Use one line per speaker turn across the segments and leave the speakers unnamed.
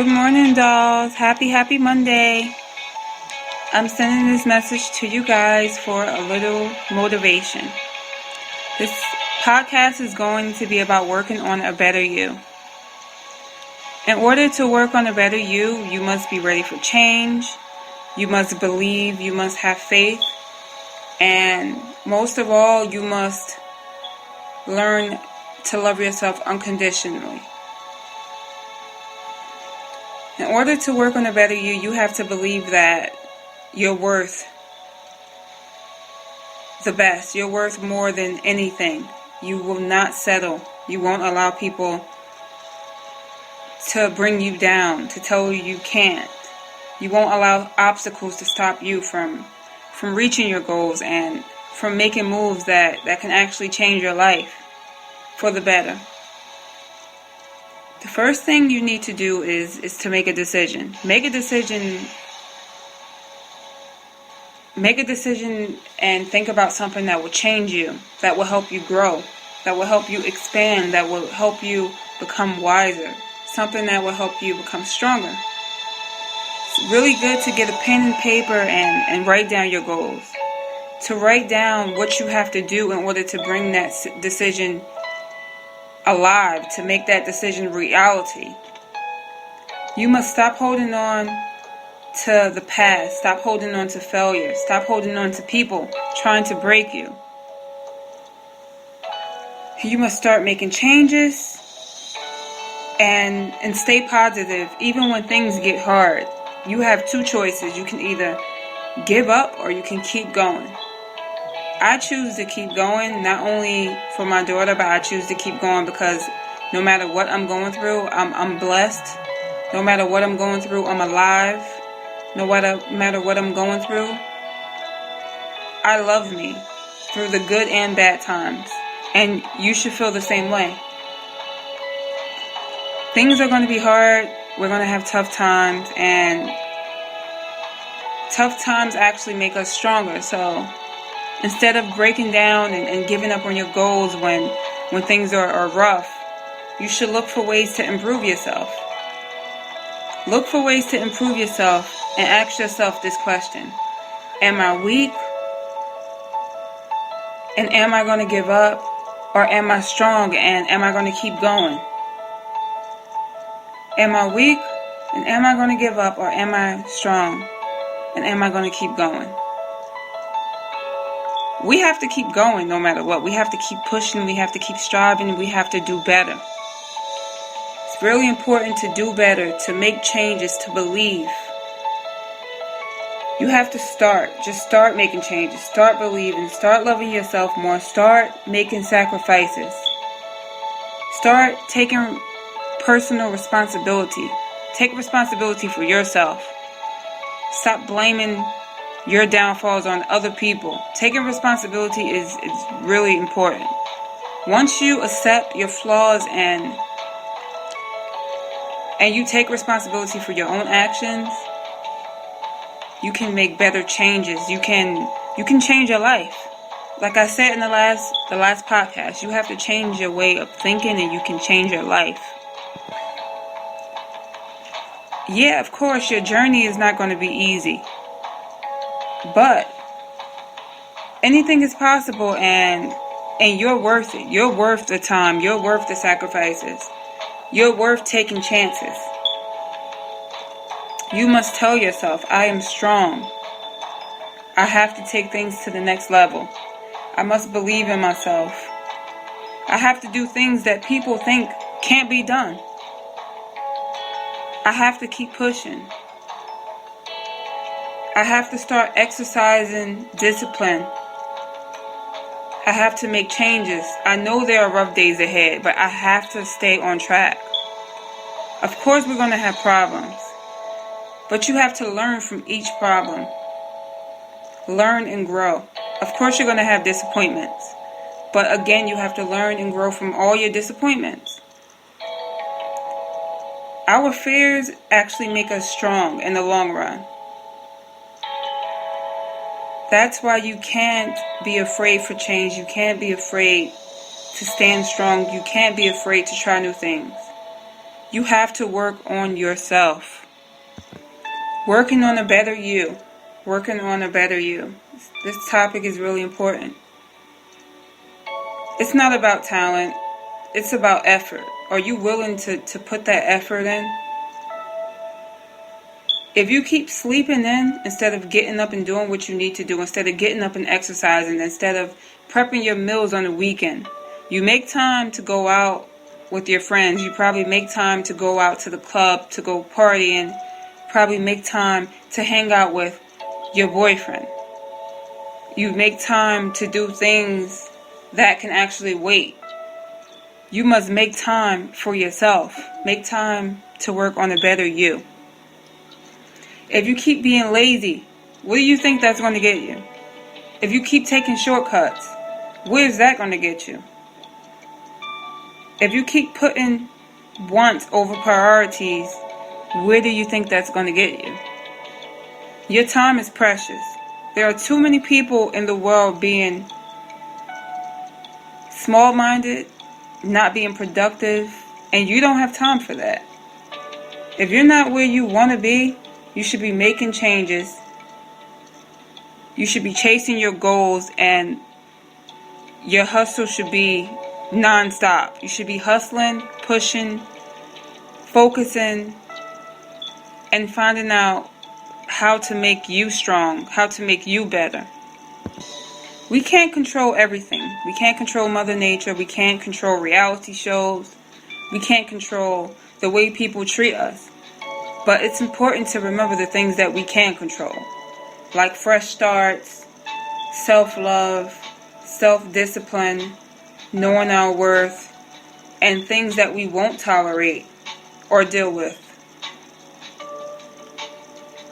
Good morning, dolls. Happy Monday. I'm sending this message to you guys for a little motivation. This podcast is going to be about working on a better you. In order to work on a better you, you must be ready for change. You must believe. You must have faith. And most of all, you must learn to love yourself unconditionally. In order to work on a better you, you have to believe that you're worth the best. You're worth more than anything. You will not settle. You won't allow people to bring you down, to tell you you can't. You won't allow obstacles to stop you from reaching your goals and from making moves that can actually change your life for the better. The first thing you need to do is to make a decision. Make a decision and think about something that will change you, that will help you grow, that will help you expand, that will help you become wiser, something that will help you become stronger. It's really good to get a pen and paper and write down your goals. To write down what you have to do in order to bring that decision alive, to make that decision reality. You must stop holding on to the past. Stop holding on to failure. Stop holding on to people trying to break you. You must start making changes and stay positive even when things get hard. You have two choices. You can either give up or you can keep going. I choose to keep going, not only for my daughter, but I choose to keep going because no matter what I'm going through, I'm blessed. No matter what I'm going through, I'm alive. No matter what I'm going through, I love me through the good and bad times. And you should feel the same way. Things are going to be hard. We're going to have tough times. And tough times actually make us stronger. So instead of breaking down and giving up on your goals when things are rough, you should look for ways to improve yourself. Look for ways to improve yourself and ask yourself this question. Am I weak? And am I going to give up? Or am I strong and am I going to keep going? Am I weak? And am I going to give up? Or am I strong? And am I going to keep going? We have to keep going no matter what. We have to keep pushing. We have to keep striving. We have to do better. It's really important to do better, to make changes, to believe. You have to start. Just start making changes. Start believing. Start loving yourself more. Start making sacrifices. Start taking personal responsibility. Take responsibility for yourself. Stop blaming your downfalls on other people. Taking responsibility is really important. Once you accept your flaws and you take responsibility for your own actions, you can make better changes. You can change your life. Like I said in the last podcast, you have to change your way of thinking and you can change your life. Yeah, of course, your journey is not going to be easy. But anything is possible and you're worth it. You're worth the time. You're worth the sacrifices. You're worth taking chances. You must tell yourself, I am strong. I have to take things to the next level. I must believe in myself. I have to do things that people think can't be done. I have to keep pushing. I have to start exercising discipline. I have to make changes. I know there are rough days ahead, but I have to stay on track. Of course, we're going to have problems, but you have to learn from each problem. Learn and grow. Of course, you're going to have disappointments, but again, you have to learn and grow from all your disappointments. Our fears actually make us strong in the long run. That's why you can't be afraid for change. You can't be afraid to stand strong. You can't be afraid to try new things. You have to work on yourself. Working on a better you. Working on a better you. This topic is really important. It's not about talent. It's about effort. Are you willing to put that effort in? If you keep sleeping in instead of getting up and doing what you need to do, instead of getting up and exercising, instead of prepping your meals on the weekend, you make time to go out with your friends. You probably make time to go out to the club, to go party, and probably make time to hang out with your boyfriend. You make time to do things that can actually wait. You must make time for yourself. Make time to work on a better you. If you keep being lazy, what do you think that's going to get you? If you keep taking shortcuts, where's that going to get you? If you keep putting wants over priorities, where do you think that's going to get you? Your time is precious. There are too many people in the world being small-minded, not being productive, and you don't have time for that. If you're not where you want to be, you should be making changes. You should be chasing your goals, and your hustle should be non-stop. You should be hustling, pushing, focusing, and finding out how to make you strong, how to make you better. We can't control everything. We can't control Mother Nature. We can't control reality shows. We can't control the way people treat us. But it's important to remember the things that we can control, like fresh starts, self-love, self-discipline, knowing our worth, and things that we won't tolerate or deal with.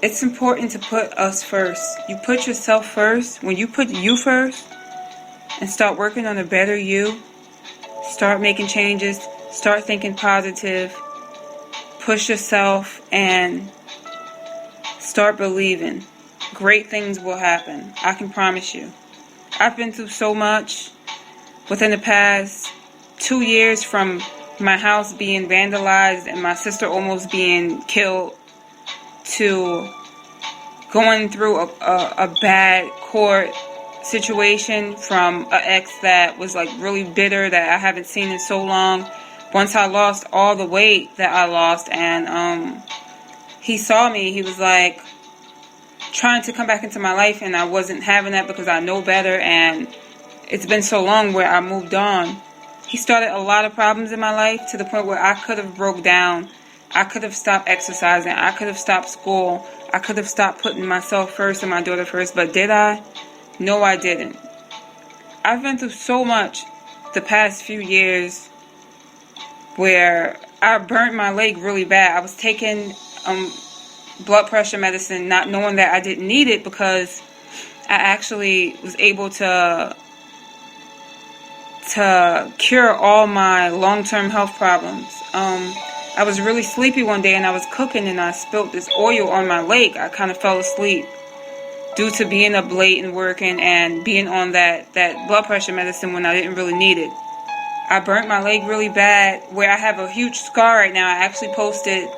It's important to put us first. You put yourself first. When you put you first and start working on a better you, start making changes, start thinking positive, push yourself, and start believing. Great things will happen. I can promise you. I've been through so much within the past 2 years, from my house being vandalized and my sister almost being killed, to going through a bad court situation from an ex that was like really bitter, that I haven't seen in so long. Once I lost all the weight that I lost, and he saw me, he was like trying to come back into my life, and I wasn't having that because I know better, and it's been so long where I moved on. He started a lot of problems in my life to the point where I could have broke down. I could have stopped exercising. I could have stopped school. I could have stopped putting myself first and my daughter first. But did I? No, I didn't. I've been through so much the past few years where I burnt my leg really bad. I was taking blood pressure medicine, not knowing that I didn't need it, because I actually was able to cure all my long-term health problems. I was really sleepy one day, and I was cooking, and I spilled this oil on my leg. I kind of fell asleep due to being up late and working and being on that blood pressure medicine when I didn't really need it. I burnt my leg really bad, where I have a huge scar right now. I actually posted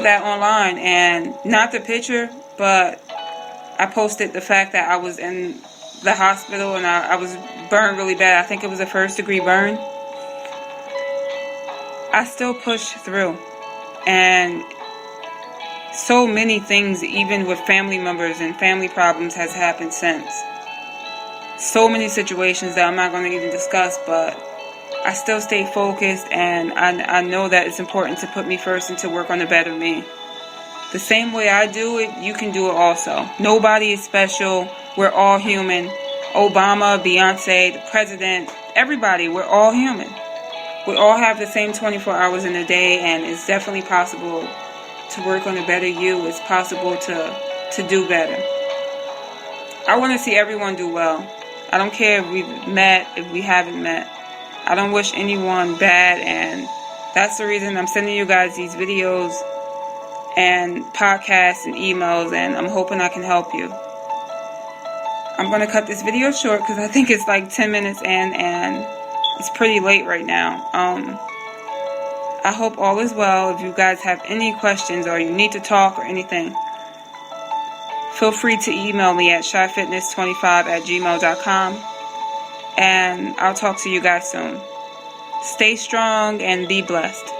that online, and not the picture, but I posted the fact that I was in the hospital and I was burned really bad. I think it was a 1st-degree burn. I still pushed through, and so many things, even with family members and family problems, has happened since. So many situations that I'm not going to even discuss, but I still stay focused, and I know that it's important to put me first and to work on a better me. The same way I do it, you can do it also. Nobody is special. We're all human. Obama, Beyonce, the president, everybody, we're all human. We all have the same 24 hours in a day, and it's definitely possible to work on a better you. It's possible to do better. I want to see everyone do well. I don't care if we've met, if we haven't met. I don't wish anyone bad, and that's the reason I'm sending you guys these videos and podcasts and emails, and I'm hoping I can help you. I'm going to cut this video short because I think it's like 10 minutes in, and it's pretty late right now. I hope all is well. If you guys have any questions or you need to talk or anything, feel free to email me at shyfitness25@gmail.com, and I'll talk to you guys soon. Stay strong and be blessed.